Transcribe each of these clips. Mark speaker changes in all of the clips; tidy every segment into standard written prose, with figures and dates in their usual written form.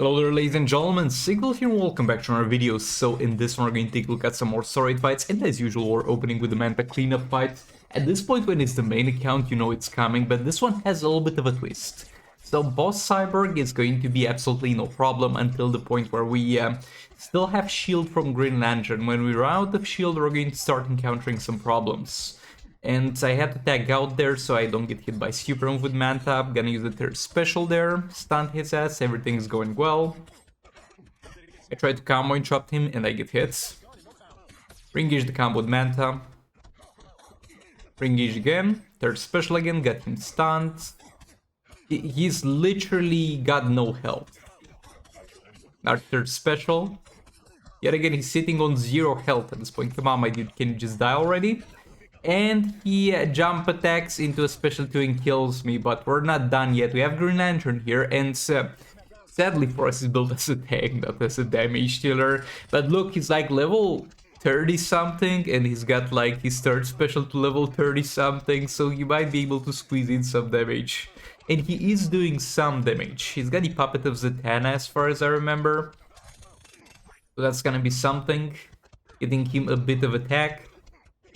Speaker 1: Hello there, ladies and gentlemen, Sigil here and welcome back to our video. So in this one we're going to take a look at some more story fights, and as usual we're opening with the Manta cleanup fight. At this point when it's the main account you know it's coming, but this one has a little bit of a twist. So boss Cyborg is going to be absolutely no problem until the point where we still have shield from Green Lantern. When we run out of shield we're going to start encountering some problems. And I had to tag out there so I don't get hit by super move with Manta. I'm gonna use the third special there, stun his ass, everything's going well. I try to combo interrupt him and I get hit. Re-engage the combo with Manta. Re-engage again, third special again, got him stunned. He's literally got no health. Our third special. Yet again he's sitting on 0 health at this point. Come on my dude, can you just die already? And he jump attacks into a special 2 and kills me, but we're not done yet. We have Green Lantern here, and sadly for us he's built as a tank, not as a damage dealer. But look, he's like level 30 something, and he's got like his third special to level 30 something, so he might be able to squeeze in some damage. And he is doing some damage. He's got the Puppet of Zatanna as far as I remember. So that's gonna be something. Getting him a bit of attack.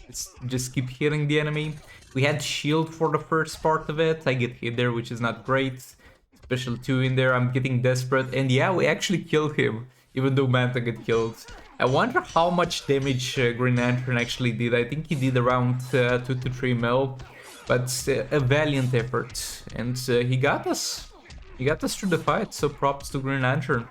Speaker 1: Let's just keep hitting the enemy. We had shield for the first part of it. I get hit there, which is not great. Special 2 in there. I'm getting desperate. And yeah, we actually killed him, even though Manta got killed. I wonder how much damage Green Lantern actually did. I think he did around 2 to 3 mil. But a valiant effort. And he got us. He got us through the fight, so props to Green Lantern.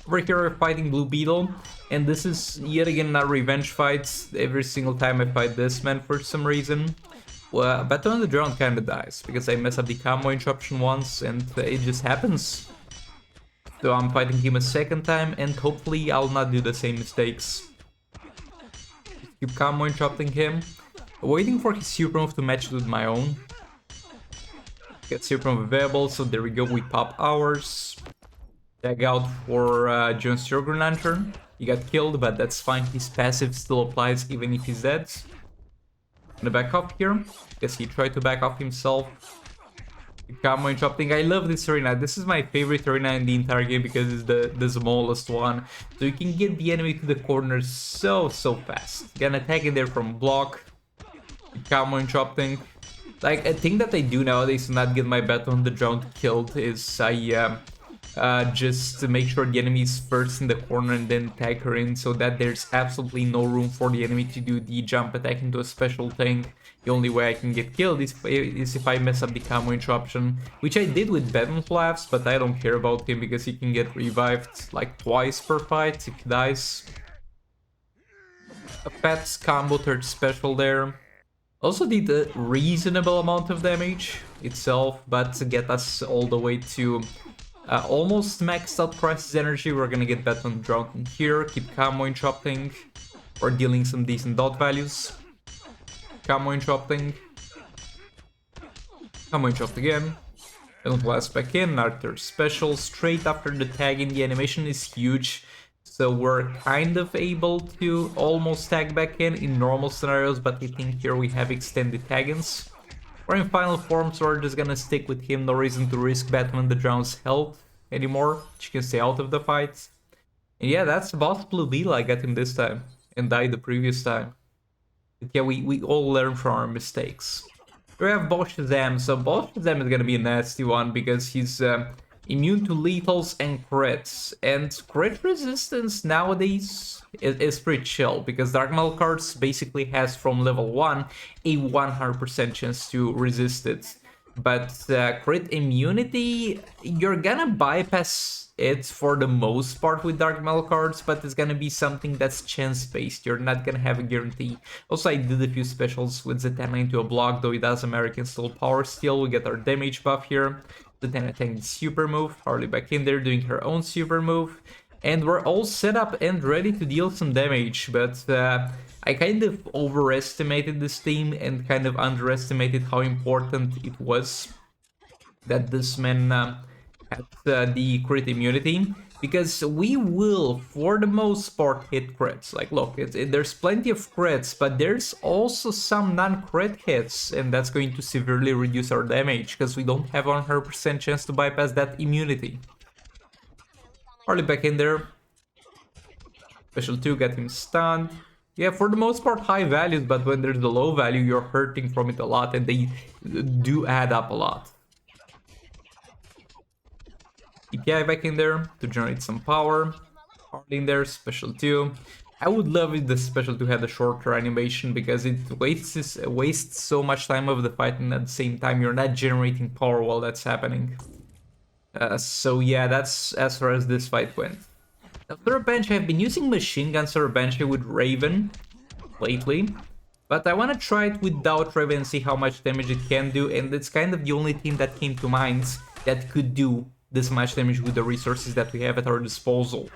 Speaker 1: Over here we're fighting Blue Beetle, and this is yet again a revenge fight. Every single time I fight this man for some reason. Well, Battle on the Drone kinda dies, because I mess up the combo interruption once, and it just happens. So I'm fighting him a second time, and hopefully I'll not do the same mistakes. Just keep combo interrupting him. Waiting for his super move to match with my own. Get super move available, so there we go, we pop ours. Tag out for John Stewart Green Lantern. He got killed, but that's fine. His passive still applies even if he's dead. Gonna back off here. Guess he tried to back off himself. Combo interrupting. I love this arena. This is my favorite arena in the entire game because it's the smallest one. So you can get the enemy to the corner so fast. Gonna attack in there from block. Combo interrupting. Like, a thing that I do nowadays to not get my Battle on the Drone killed is I just to make sure the enemy is first in the corner and then tag her in, so that there's absolutely no room for the enemy to do the jump attack into a special thing. The only way I can get killed is if I mess up the combo interruption, which I did with Batman Flaps, but I don't care about him because he can get revived like twice per fight if he dies. A Pet's combo third special there. Also did a reasonable amount of damage itself, but to get us all the way to almost maxed out Crisis Energy. We're gonna get Batman Drone here, keep combo interrupting, or dealing some decent dot values. Combo interrupting. Combo interrupt again. Don't blast back in, our third special. Straight after the tag in, the animation is huge. So we're kind of able to almost tag back in normal scenarios, but I think here we have extended tag-ins. We're in final form, so we're just gonna stick with him. No reason to risk Batman the Drone's health anymore. She can stay out of the fight. And yeah, that's boss Blue Beetle. I got him this time and died the previous time. But yeah, we all learn from our mistakes. We have Boss Shazam. So Boss Shazam is gonna be a nasty one because he's immune to lethals and crits. And crit resistance nowadays is pretty chill, because Dark Metal cards basically has from level 1 a 100% chance to resist it. But crit immunity, you're gonna bypass it for the most part with Dark Metal cards, but it's gonna be something that's chance based. You're not gonna have a guarantee. Also, I did a few specials with Zatanna into a block, though it does American Steel Power Steel. We get our damage buff here. Zatanna taking the super move, Harley back in there doing her own super move. And we're all set up and ready to deal some damage, but I kind of overestimated this team and kind of underestimated how important it was that this man had the crit immunity. Because we will, for the most part, hit crits. Like, look, there's plenty of crits, but there's also some non-crit hits, and that's going to severely reduce our damage, because we don't have 100% chance to bypass that immunity. Harley back in there. Special 2, get him stunned. Yeah, for the most part, high values, but when there's the low value, you're hurting from it a lot, and they do add up a lot. EPI back in there to generate some power. Harley in there, special 2. I would love if the special 2 had a shorter animation, because it wastes so much time of the fight, and at the same time, you're not generating power while that's happening. So yeah, that's as far as this fight went. After Banshee, I've been using machine guns or Banshee with Raven lately, but I want to try it without Raven and see how much damage it can do, and it's kind of the only team that came to mind that could do this much damage with the resources that we have at our disposal.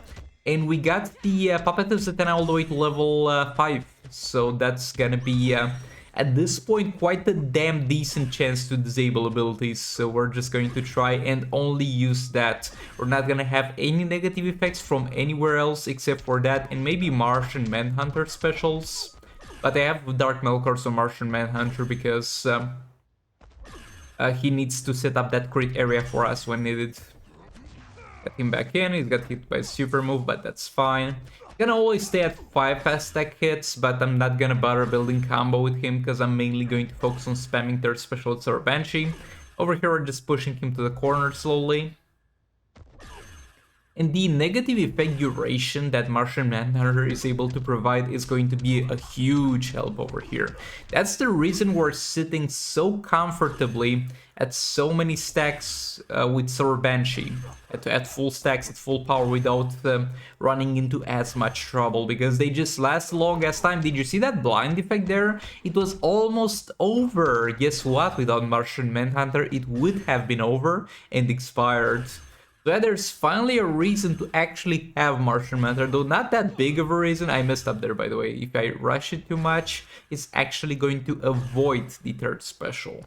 Speaker 1: And we got the Puppet of Zatanna all the way to level 5, so that's gonna be at this point quite a damn decent chance to disable abilities, so we're just going to try and only use that. We're not gonna have any negative effects from anywhere else except for that, and maybe Martian Manhunter specials. But I have Dark Melkor, on Martian Manhunter, because he needs to set up that crit area for us when needed. Get him back in, he's got hit by a super move, but that's fine. Gonna always stay at 5 fast stack hits, but I'm not gonna bother building combo with him because I'm mainly going to focus on spamming third specialists or Banshee. Over here we're just pushing him to the corner slowly. And the negative effect duration that Martian Manhunter is able to provide is going to be a huge help over here. That's the reason we're sitting so comfortably at so many stacks with Sir Banshee. At full stacks, at full power, without running into as much trouble, because they just last the longest time. Did you see that blind effect there? It was almost over. Guess what? Without Martian Manhunter, it would have been over and expired. So yeah, there's finally a reason to actually have Martian Manhunter, though not that big of a reason. I messed up there, by the way. If I rush it too much, it's actually going to avoid the third special,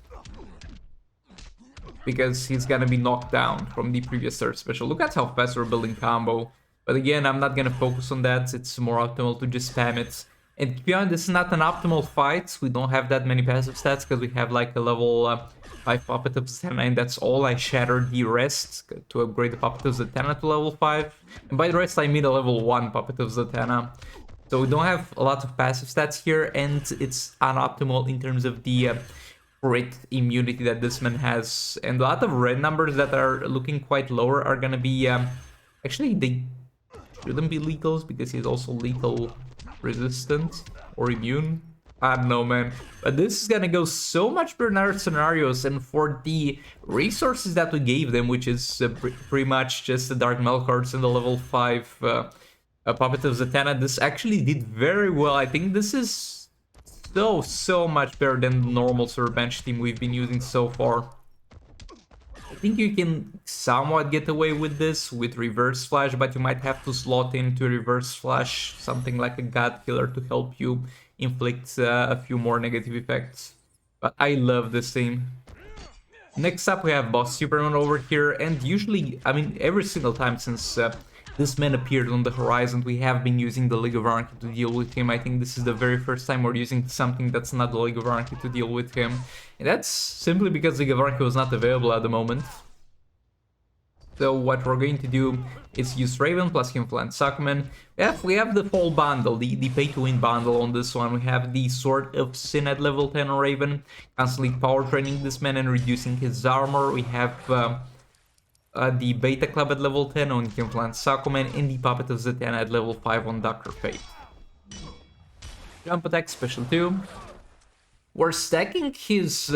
Speaker 1: because he's gonna be knocked down from the previous third special. Look at how fast we're building combo. But again, I'm not gonna focus on that. It's more optimal to just spam it. And to be honest, this is not an optimal fight. We don't have that many passive stats because we have like a level 5 Puppet of Zatanna, and that's all. I shattered the rest to upgrade the Puppet of Zatanna to level 5. And by the rest, I mean a level 1 Puppet of Zatanna. So we don't have a lot of passive stats here, and it's unoptimal in terms of the crit immunity that this man has. And a lot of red numbers that are looking quite lower are gonna be... actually, they shouldn't be lethals, because he's also lethal resistant or immune. I don't know, man. But this is gonna go so much better in our scenarios, and for the resources that we gave them, which is pretty much just the Dark Melkords and the level 5 Puppet of Zatanna, this actually did very well. I think this is so much better than the normal Sir Banshee team we've been using so far. I think you can somewhat get away with this with Reverse Flash, but you might have to slot into Reverse Flash something like a God Killer to help you inflict a few more negative effects. But I love this team. Next up we have Boss Superman over here, and usually, I mean, every single time since this man appeared on the horizon, we have been using the League of Anarchy to deal with him. I think this is the very first time we're using something that's not the League of Anarchy to deal with him. And that's simply because League of Anarchy was not available at the moment. So what we're going to do is use Raven plus Influence Suckman. We have the full bundle, the pay-to-win bundle on this one. We have the Sword of Sin at level 10 on Raven, constantly power training this man and reducing his armor. We have the Beta Club at level 10 on Influence Suckman, and the Puppet of Zatanna at level 5 on Dr. Fate. Jump attack, special 2. We're stacking his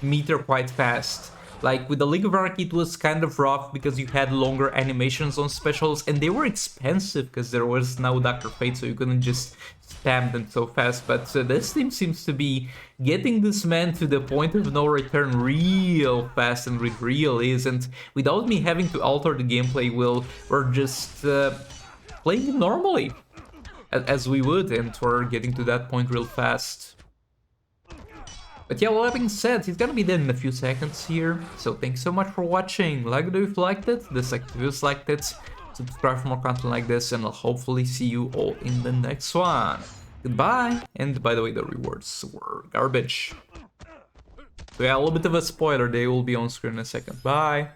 Speaker 1: meter quite fast. Like, with the League of Anarchy, it was kind of rough because you had longer animations on specials, and they were expensive because there was no Dr. Fate, so you couldn't just spam them so fast. But this team seems to be getting this man to the point of no return real fast and with real ease, and without me having to alter the gameplay, we're just playing it normally, as we would, and we're getting to that point real fast. But yeah, well, that being said, he's gonna be dead in a few seconds here. So thanks so much for watching. Like the video if you liked it, dislike if you disliked it, subscribe for more content like this, and I'll hopefully see you all in the next one. Goodbye! And by the way, the rewards were garbage. So yeah, a little bit of a spoiler, they will be on screen in a second. Bye!